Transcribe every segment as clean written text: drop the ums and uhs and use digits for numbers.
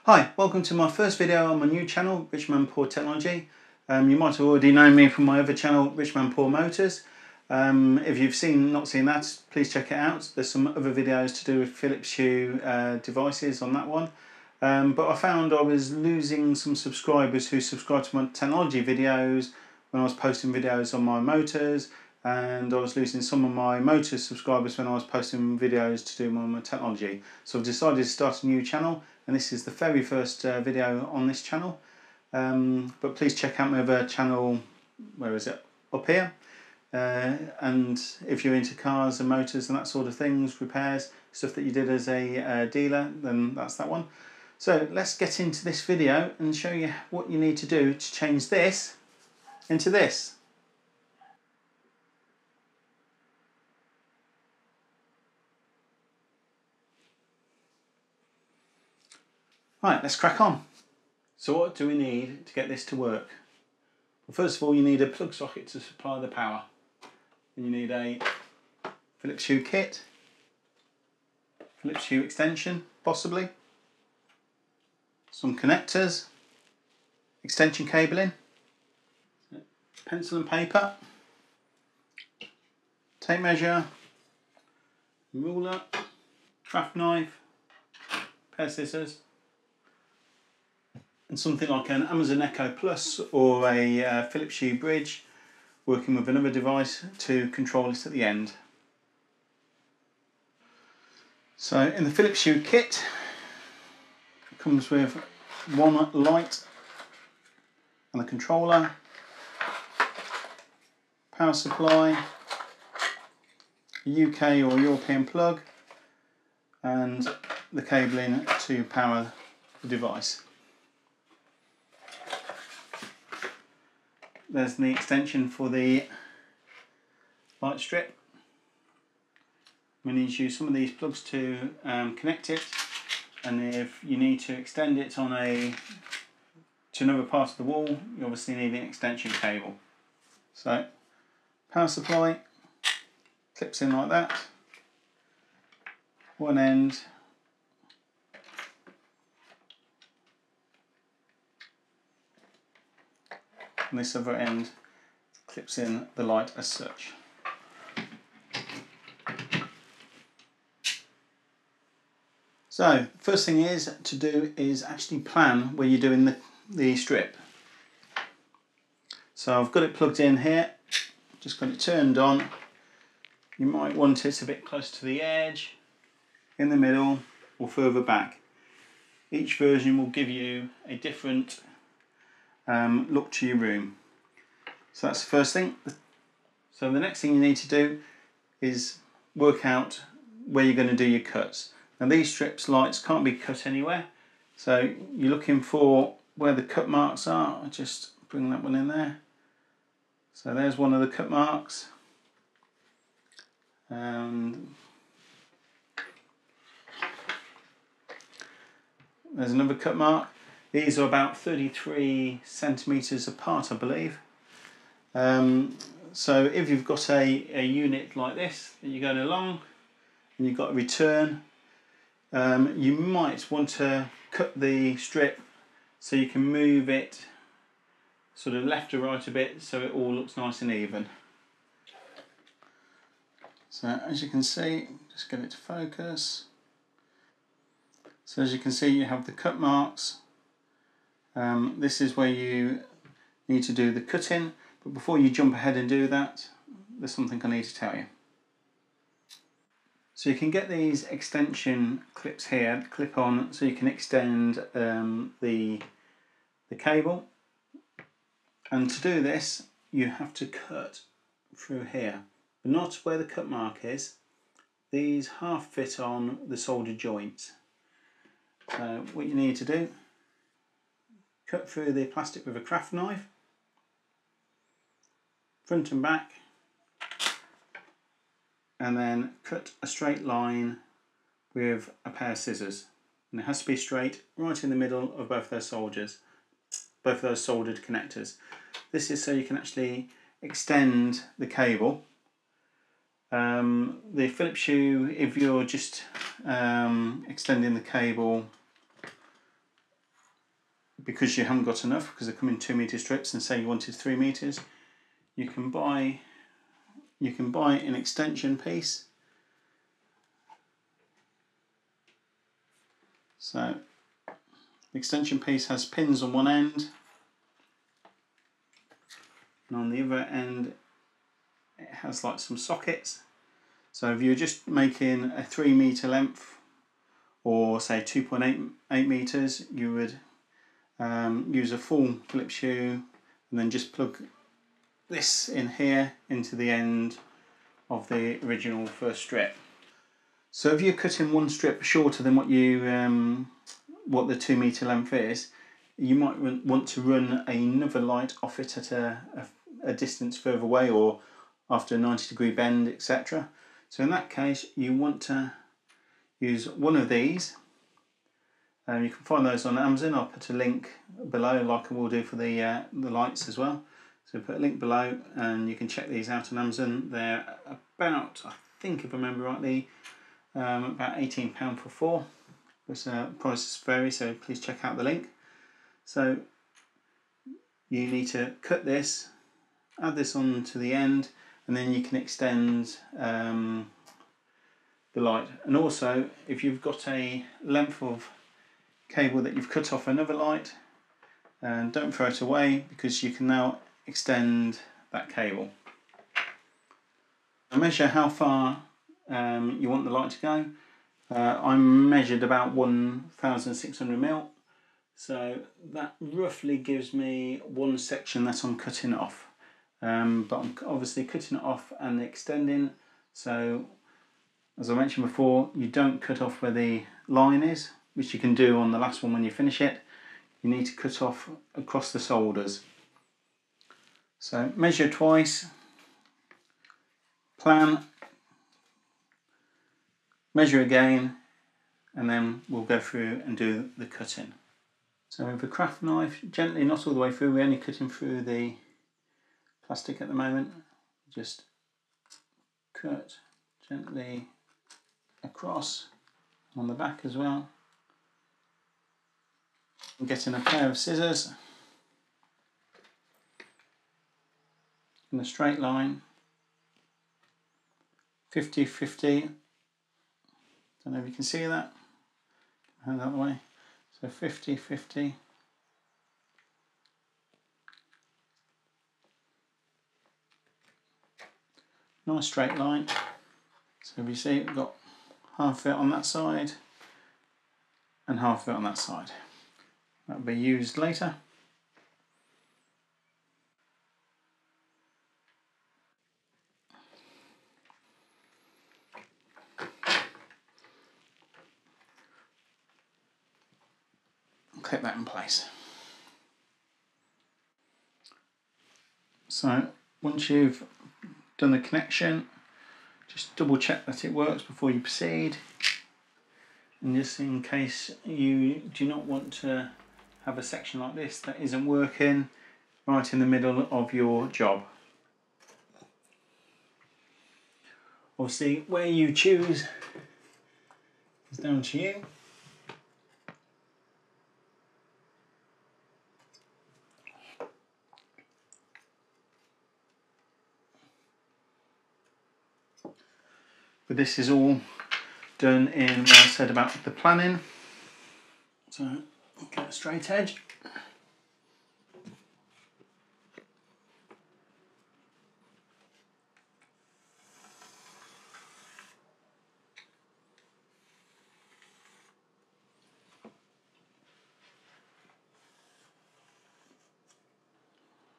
Hi, welcome to my first video on my new channel, Rich Man Poor Technology. You might have already known me from my other channel, Rich Man Poor Motors. If you've not seen that, please check it out. There's some other videos to do with Philips Hue devices on that one. But I found I was losing some subscribers who subscribed to my technology videos when I was posting videos on my motors, and I was losing some of my motor subscribers when I was posting videos to do my technology. So I've decided to start a new channel, and this is the very first video on this channel. But please check out my other channel, where is it? Up here. And if you're into cars and motors and that sort of things, repairs, stuff that you did as a dealer, then that's that one. So let's get into this video and show you what you need to do to change this into this. Right, let's crack on. So what do we need to get this to work? Well, first of all, you need a plug socket to supply the power. And you need a Philips Hue kit, Philips Hue extension, possibly, some connectors, extension cabling, pencil and paper, tape measure, ruler, craft knife, pair of scissors, and something like an Amazon Echo Plus or a Philips Hue bridge, working with another device to control it at the end. So in the Philips Hue kit, it comes with one light and a controller, power supply, a UK or European plug, and the cabling to power the device. There's the extension for the light strip. We need to use some of these plugs to connect it, and if you need to extend it on to another part of the wall, you obviously need an extension cable. So power supply clips in like that, one end and this other end clips in the light as such. So first thing to do is actually plan where you're doing the strip. So I've got it plugged in here, just got it turned on. You might want it a bit close to the edge, in the middle, or further back. Each version will give you a different look to your room. So that's the first thing. So the next thing you need to do is work out where you're going to do your cuts. Now these strips lights can't be cut anywhere, so you're looking for where the cut marks are. I'll just bring that one in there. So there's one of the cut marks, and there's another cut mark. These are about 33 centimetres apart, I believe. So if you've got a unit like this that you're going along and you've got a return, you might want to cut the strip so you can move it sort of left or right a bit so it all looks nice and even. So as you can see, just get it to focus. So as you can see, you have the cut marks. This is where you need to do the cutting, but before you jump ahead and do that, there's something I need to tell you. So you can get these extension clips here, clip on, so you can extend the cable. And to do this, you have to cut through here, but not where the cut mark is. These half fit on the solder joints. So what you need to do, cut through the plastic with a craft knife, front and back, and then cut a straight line with a pair of scissors. And it has to be straight right in the middle of both those soldered connectors. This is so you can actually extend the cable. The Philips Hue, if you're just extending the cable because you haven't got enough, because they come in 2 metre strips, and say you wanted 3 metres, you can buy an extension piece. So the extension piece has pins on one end, and on the other end it has like some sockets. So if you're just making a 3 metre length, or say 2.8 metres, you would use a full Philips Hue and then just plug this in here into the end of the original first strip. So if you're cutting one strip shorter than what the 2 metre length is, you might want to run another light off it at a distance further away, or after a 90-degree bend, etc. So in that case, you want to use one of these. You can find those on Amazon. I'll put a link below, like I will do for the lights as well. So put a link below, and you can check these out on Amazon. They're about, I think if I remember rightly, about £18 for 4. But prices vary, so please check out the link. So you need to cut this, add this on to the end, and then you can extend the light. And also, if you've got a length of cable that you've cut off another light, don't throw it away, because you can now extend that cable. I measure how far you want the light to go. I measured about 1,600mm, so that roughly gives me one section that I'm cutting off. But I'm obviously cutting it off and extending, so as I mentioned before, you don't cut off where the line is, which you can do on the last one when you finish it. You need to cut off across the solders. So measure twice, plan, measure again, and then we'll go through and do the cutting. So with a craft knife, gently, not all the way through, we're only cutting through the plastic at the moment. Just cut gently across on the back as well. I'm getting a pair of scissors in a straight line, 50-50. Don't know if you can see that. Hand that way. So 50-50. Nice straight line. So if you see, we've got half of it on that side and half of it on that side. That will be used later. Clip that in place. So once you've done the connection, just double check that it works before you proceed, and just in case you do not want to have a section like this that isn't working right in the middle of your job. Obviously where you choose is down to you. But this is all done in what I said about the planning. So get a straight edge.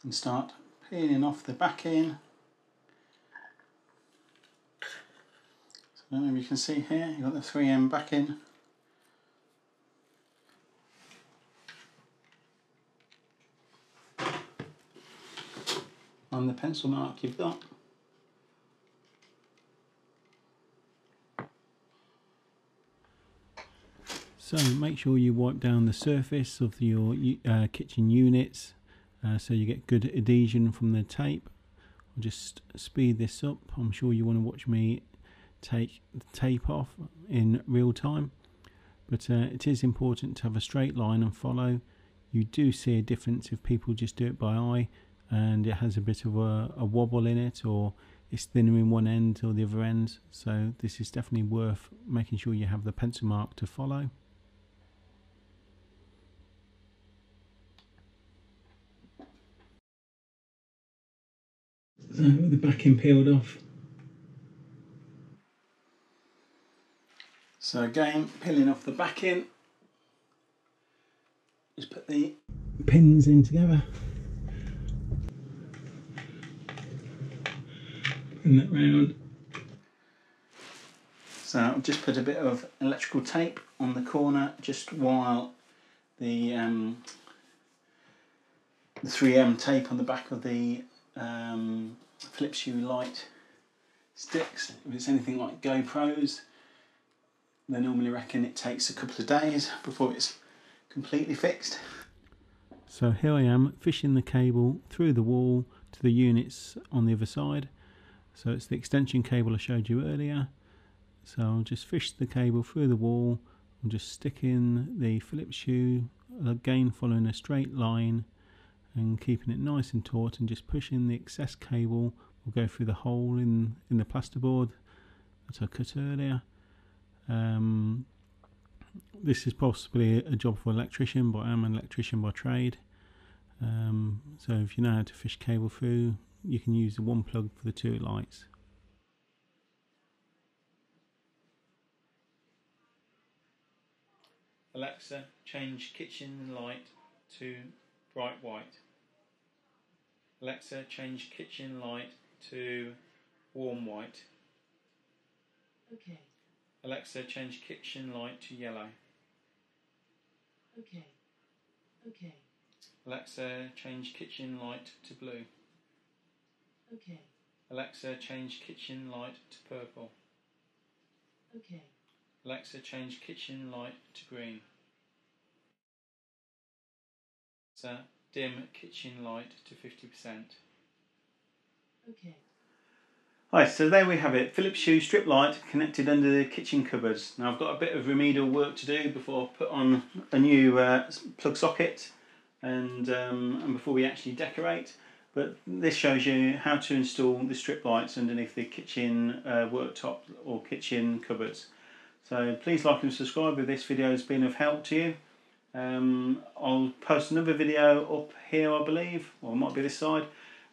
And start peeling off the backing. So I don't know if you can see here, you've got the 3M backing. And the pencil mark you've got. So make sure you wipe down the surface of your kitchen units so you get good adhesion from the tape. I'll just speed this up. I'm sure you want to watch me take the tape off in real time, but it is important to have a straight line and follow. You do see a difference if people just do it by eye and it has a bit of a wobble in it, or it's thinner in one end or the other end. So this is definitely worth making sure you have the pencil mark to follow. So with the backing peeled off. So again, peeling off the backing. Just put the pins in together. Pin that round. So I'll just put a bit of electrical tape on the corner just while the 3M tape on the back of the Philips Hue light sticks. If it's anything like GoPros, they normally reckon it takes a couple of days before it's completely fixed. So here I am fishing the cable through the wall to the units on the other side. So it's the extension cable I showed you earlier. So I'll just fish the cable through the wall. I'm just sticking the Philips Hue, again following a straight line and keeping it nice and taut, and just pushing the excess cable will go through the hole in the plasterboard that I cut earlier. This is possibly a job for an electrician, but I'm an electrician by trade. So if you know how to fish cable through, you can use the one plug for the two lights. Alexa, change kitchen light to bright white. Alexa, change kitchen light to warm white. Okay. Alexa, change kitchen light to yellow. Okay. Okay. Alexa, change kitchen light to blue. Okay. Alexa, change kitchen light to purple. Okay. Alexa, change kitchen light to green. Alexa, dim kitchen light to 50%. Okay. Hi, so there we have it, Philips Hue strip light connected under the kitchen cupboards. Now I've got a bit of remedial work to do before I put on a new plug socket and before we actually decorate, but this shows you how to install the strip lights underneath the kitchen worktop or kitchen cupboards. So please like and subscribe if this video has been of help to you. I'll post another video up here, I believe, or it might be this side,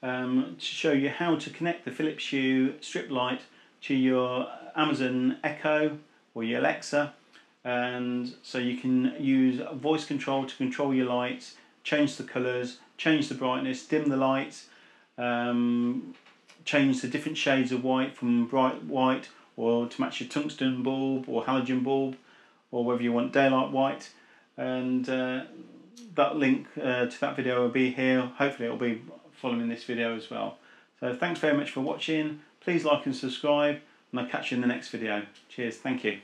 to show you how to connect the Philips Hue strip light to your Amazon Echo or your Alexa, and so you can use voice control to control your lights, change the colours, change the brightness, dim the lights, change the different shades of white from bright white or to match your tungsten bulb or halogen bulb, or whether you want daylight white. And that link to that video will be here. Hopefully it will be following this video as well. So thanks very much for watching. Please like and subscribe, and I'll catch you in the next video. Cheers, thank you.